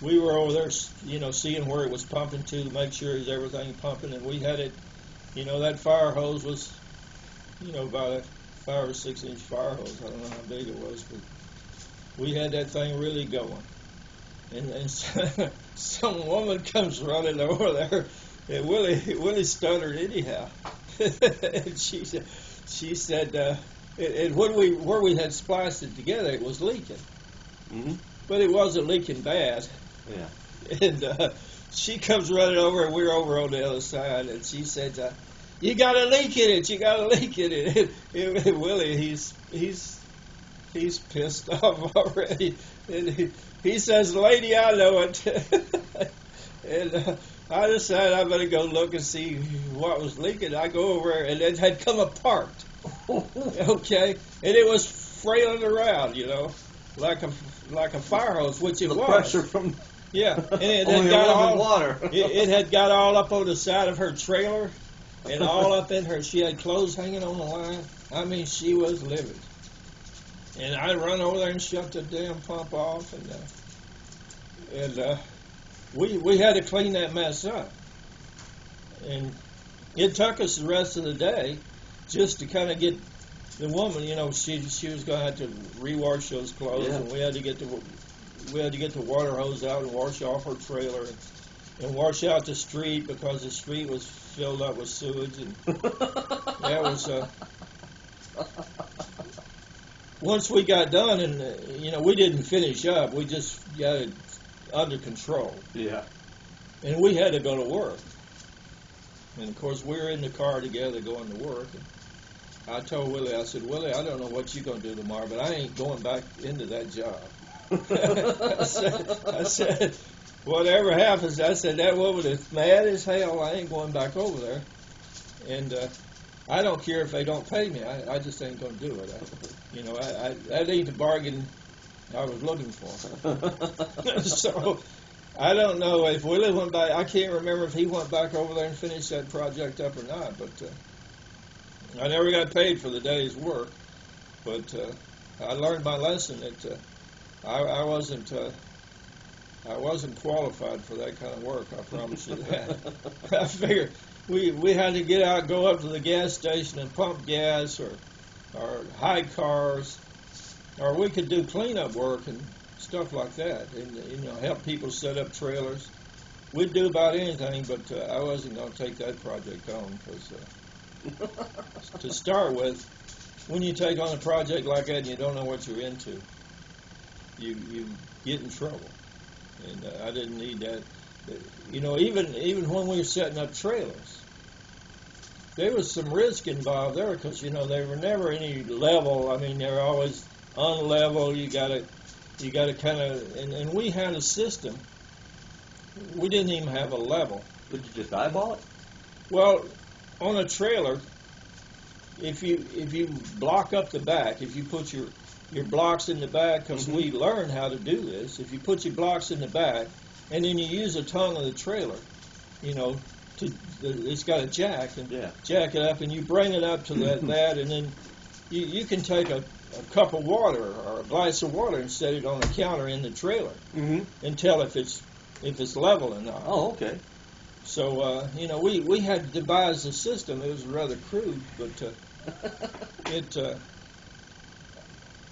we were over there, seeing where it was pumping to make sure is everything pumping, and we had it. That fire hose was, about a 5 or 6 inch fire hose. I don't know how big it was, but we had that thing really going. And some woman comes running over there, and Willie stuttered anyhow. And she said, and where we had spliced it together, it was leaking. Mm-hmm. But it wasn't leaking bad. Yeah. And she comes running over, and we're over on the other side, and she said, "You got a leak in it. You got a leak in it." And Willie, he's pissed off already, and he says, "Lady, I know it." And I decided I better go look and see what was leaking. I go over, and it had come apart. Okay, and it was frailing around, like a fire hose, which it the was. Pressure from Yeah, and it only had got a little all water. it had got all up on the side of her trailer, and all up in her. She had clothes hanging on the line. I mean, she was livid. And I run over there and shut the damn pump off, and we had to clean that mess up. And it took us the rest of the day just to kind of get the woman. She was going to have to rewash those clothes, Yeah. and we had to get the water hose out and wash off her trailer and wash out the street because the street was filled up with sewage, and that was. Once we got done, and we didn't finish up, we just got it under control. Yeah. And we had to go to work. And of course, we were in the car together going to work. And I told Willie, I said, "Willie, I don't know what you're going to do tomorrow, but I ain't going back into that job." I said, "Whatever happens," I said, "that woman is mad as hell. I ain't going back over there. And I don't care if they don't pay me. I just ain't going to do it. That ain't the bargain I was looking for." So I don't know if Willie went back. I can't remember if he went back over there and finished that project up or not. But I never got paid for the day's work. But I learned my lesson that I wasn't qualified for that kind of work. I promise you that. I figured we had to get out, go up to the gas station and pump gas, or hide cars, or we could do cleanup work and stuff like that, and help people set up trailers. We'd do about anything, but I wasn't going to take that project on because to start with, when you take on a project like that and you don't know what you're into, you get in trouble, and I didn't need that. Even when we were setting up trailers, there was some risk involved there because they were never any level. I mean, they were always unlevel. You got to kind of, and we had a system. We didn't even have a level. Would you just eyeball it? Well, on a trailer, if you block up the back, if you put your blocks in the back, because Mm-hmm. we learned how to do this. If you put your blocks in the back, and then you use the tongue of the trailer, it's got a jack, and Yeah. jack it up, and you bring it up to that, and then you can take a cup of water or a glass of water and set it on the counter in the trailer Mm-hmm. and tell if it's level or not. Oh, okay. So we had to devise a system. It was rather crude, but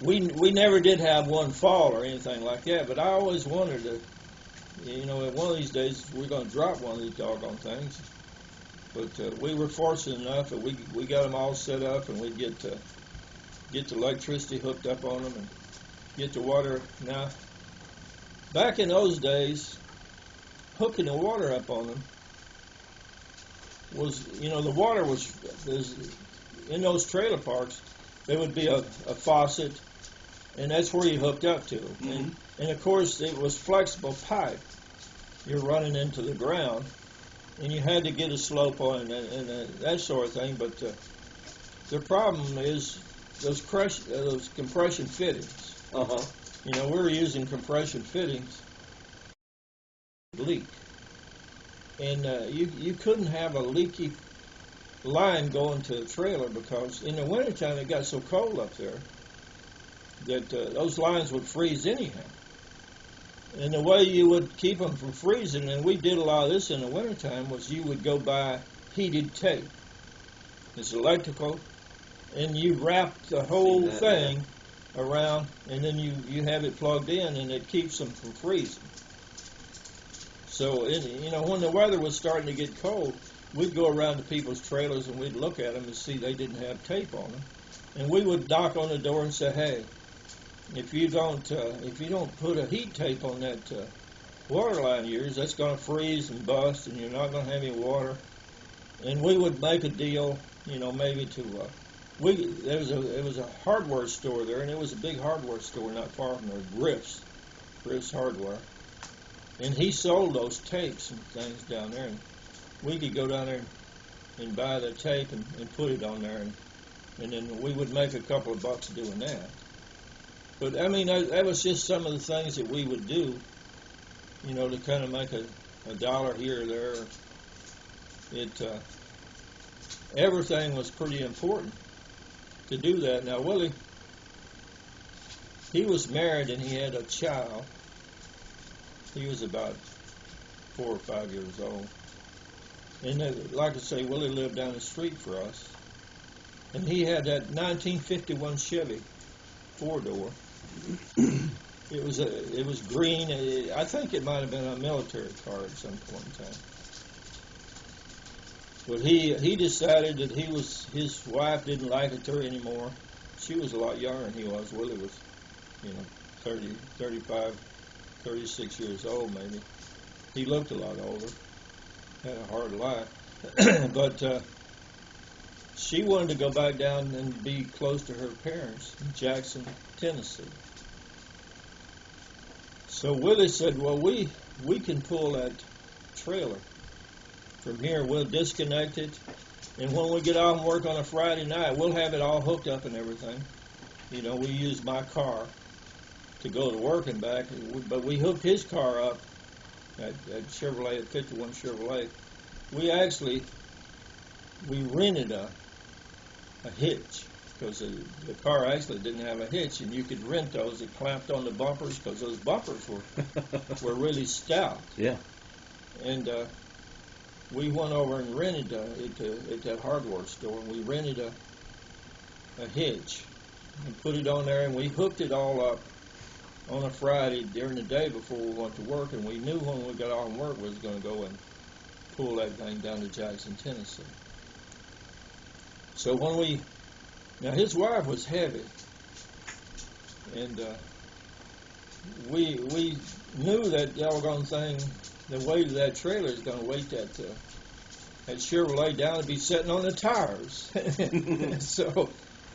we never did have one fall or anything like that. But I always wondered that one of these days we're going to drop one of these doggone things. But we were fortunate enough that we got them all set up, and we'd get the electricity hooked up on them and get the water. Now, back in those days, hooking the water up on them was, the water was in those trailer parks. There would be a faucet, and that's where you hooked up to. Mm-hmm. And of course, it was flexible pipe. You're running into the ground, and you had to get a slope on it and that sort of thing. But the problem is those compression fittings. Uh-huh. We were using compression fittings leak, and you couldn't have a leaky line going to the trailer because in the wintertime it got so cold up there that those lines would freeze anyhow. And the way you would keep them from freezing, and we did a lot of this in the wintertime, was you would go buy heated tape. It's electrical, and you wrap the whole thing around, and then you have it plugged in, and it keeps them from freezing. So, when the weather was starting to get cold, we'd go around to people's trailers and we'd look at them and see they didn't have tape on them, and we would knock on the door and say, "Hey, if you don't put a heat tape on that water line of yours, that's going to freeze and bust, and you're not going to have any water." And we would make a deal, maybe to there was a hardware store there, and it was a big hardware store not far from there, Griff's Hardware, and he sold those tapes and things down there, and we could go down there and buy the tape and put it on there, and then we would make a couple of bucks doing that. But, that was just some of the things that we would do, to kind of make a dollar here or there. Everything was pretty important to do that. Now, Willie, he was married and he had a child. He was about 4 or 5 years old. And like I say, Willie lived down the street for us. And he had that 1951 Chevy 4-door. It was green. I think it might have been a military car at some point in time. But he decided that his wife didn't like it there anymore. She was a lot younger than he was. Willie was, 30, 35, 36 years old maybe. He looked a lot older. Had a hard life. But she wanted to go back down and be close to her parents in Jackson, Tennessee. So Willie said, "Well, we can pull that trailer from here. We'll disconnect it, and when we get off and work on a Friday night, we'll have it all hooked up and everything. We use my car to go to work and back, but we hooked his car up at Chevrolet, at 51 Chevrolet. We rented a hitch, because the car actually didn't have a hitch, and you could rent those that clamped on the bumpers, because those bumpers were really stout. Yeah. And we went over and rented at that hardware store, and we rented a hitch and put it on there, and we hooked it all up on a Friday during the day before we went to work, and we knew when we got off from work we was going to go and pull that thing down to Jackson, Tennessee. So now his wife was heavy, and we knew that doggone thing, the weight of that trailer is going to weight that Chevrolet down to be sitting on the tires. So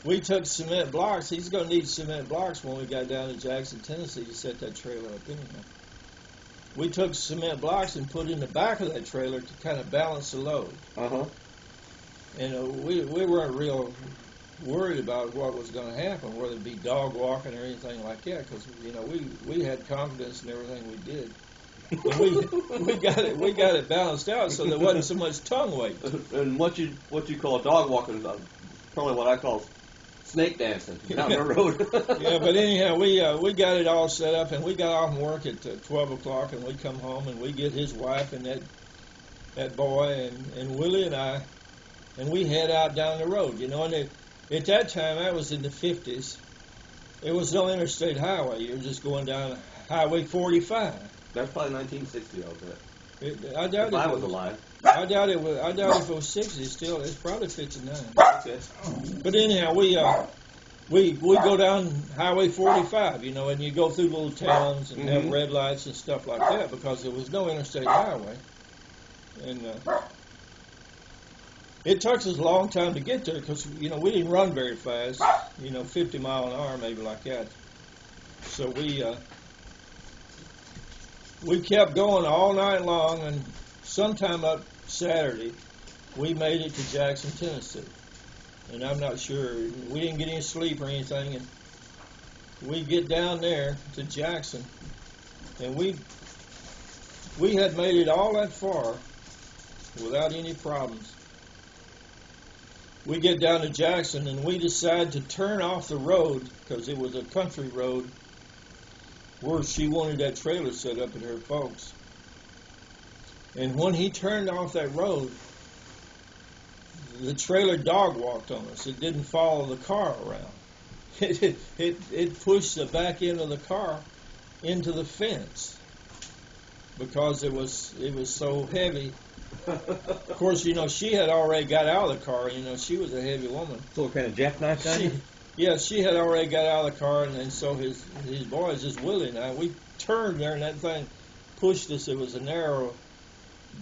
we took cement blocks. He's going to need cement blocks when we got down to Jackson, Tennessee to set that trailer up anyhow. We took cement blocks and put in the back of that trailer to kind of balance the load. Uh-huh. And we weren't real worried about what was going to happen, whether it be dog walking or anything like that, because we had confidence in everything we did. And we got it balanced out so there wasn't so much tongue weight. And what you call dog walking is probably what I call snake dancing down the road. Yeah, but anyhow, we got it all set up, and we got off from work at 12 o'clock, and we come home, and we get his wife and that boy and Willie and I, and we head out down the road. And at that time, that was in the 50s. It was no interstate highway. You were just going down Highway 45. That's probably 1960, I'll bet. I doubt if I was alive. I doubt if it was 60 still. It's probably 59. Okay. But anyhow, we go down Highway 45, and you go through little towns and have red lights and stuff like that, because there was no interstate highway. And it took us a long time to get there, because we didn't run very fast, 50 mile an hour maybe like that. So we kept going all night long, and sometime up Saturday, we made it to Jackson, Tennessee. And I'm not sure, we didn't get any sleep or anything, and we get down there to Jackson, and we had made it all that far without any problems. We get down to Jackson, and we decide to turn off the road, because it was a country road, where she wanted that trailer set up at her folks. And when he turned off that road, the trailer dog walked on us. It didn't follow the car around. It pushed the back end of the car into the fence because it was so heavy. Of course, she had already got out of the car. She was a heavy woman. So what kind of jackknife on you? Yeah, she had already got out of the car, and so his boys, just Willie and I, we turned there, and that thing pushed us. It was a narrow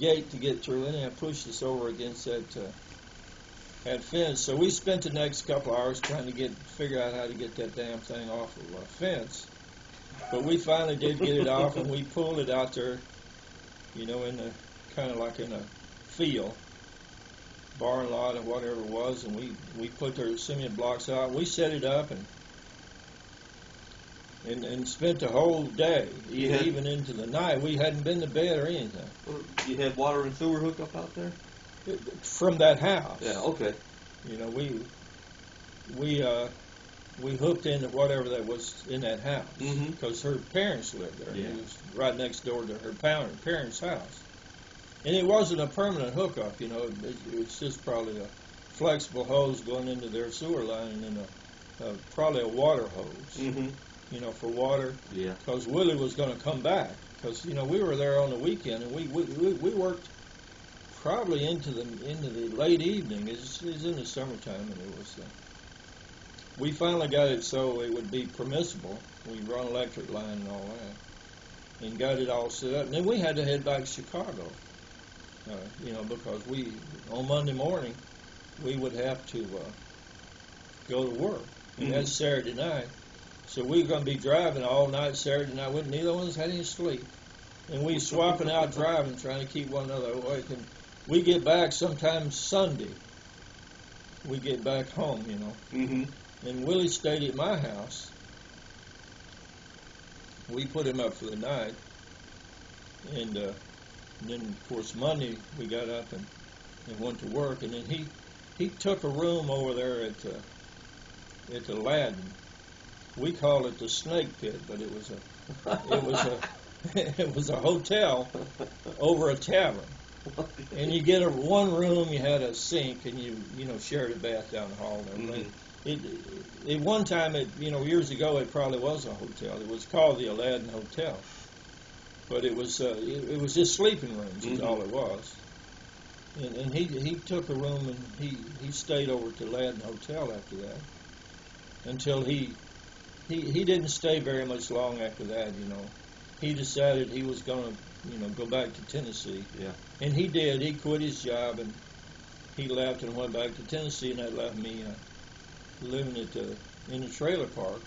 gate to get through, and it pushed us over against that fence. So we spent the next couple hours trying to figure out how to get that damn thing off of our fence. But we finally did get it off, and we pulled it out there, in the kind of like in a field, barn lot or whatever it was, and we put their cement blocks out. We set it up and spent the whole day, even into the night. We hadn't been to bed or anything. You had water and sewer hookup out there? From that house. Yeah, okay. We hooked into whatever that was in that house because her parents lived there. Yeah. It was right next door to her parents' house. And it wasn't a permanent hookup, it's just probably a flexible hose going into their sewer line and then probably a water hose, for water. Yeah. Because Willie was going to come back. Because, we were there on the weekend, and we worked probably into the late evening. It was in the summertime, and it was. We finally got it so it would be permissible. We run electric line and all that, and got it all set up. And then we had to head back to Chicago, because on Monday morning we would have to go to work, and that's Saturday night. So we were going to be driving all night Saturday night. Neither one of us had any sleep, and we swapping out driving, trying to keep one another awake. And we get back sometime Sunday. We get back home, And Willie stayed at my house. We put him up for the night. And then, of course, Monday we got up and went to work. And then he took a room over there at the Ladin. We called it the Snake Pit, but it was a hotel over a tavern. And you get one room, you had a sink, and you shared a bath down the hall and everything. At one time, years ago, it probably was a hotel. It was called the Aladdin Hotel, but it was just sleeping rooms is all it was. And he took a room and he stayed over at the Aladdin Hotel after that until he didn't stay very much long after that. He decided he was going to go back to Tennessee. Yeah. And he did. He quit his job and he left and went back to Tennessee, and that left me living in the trailer park.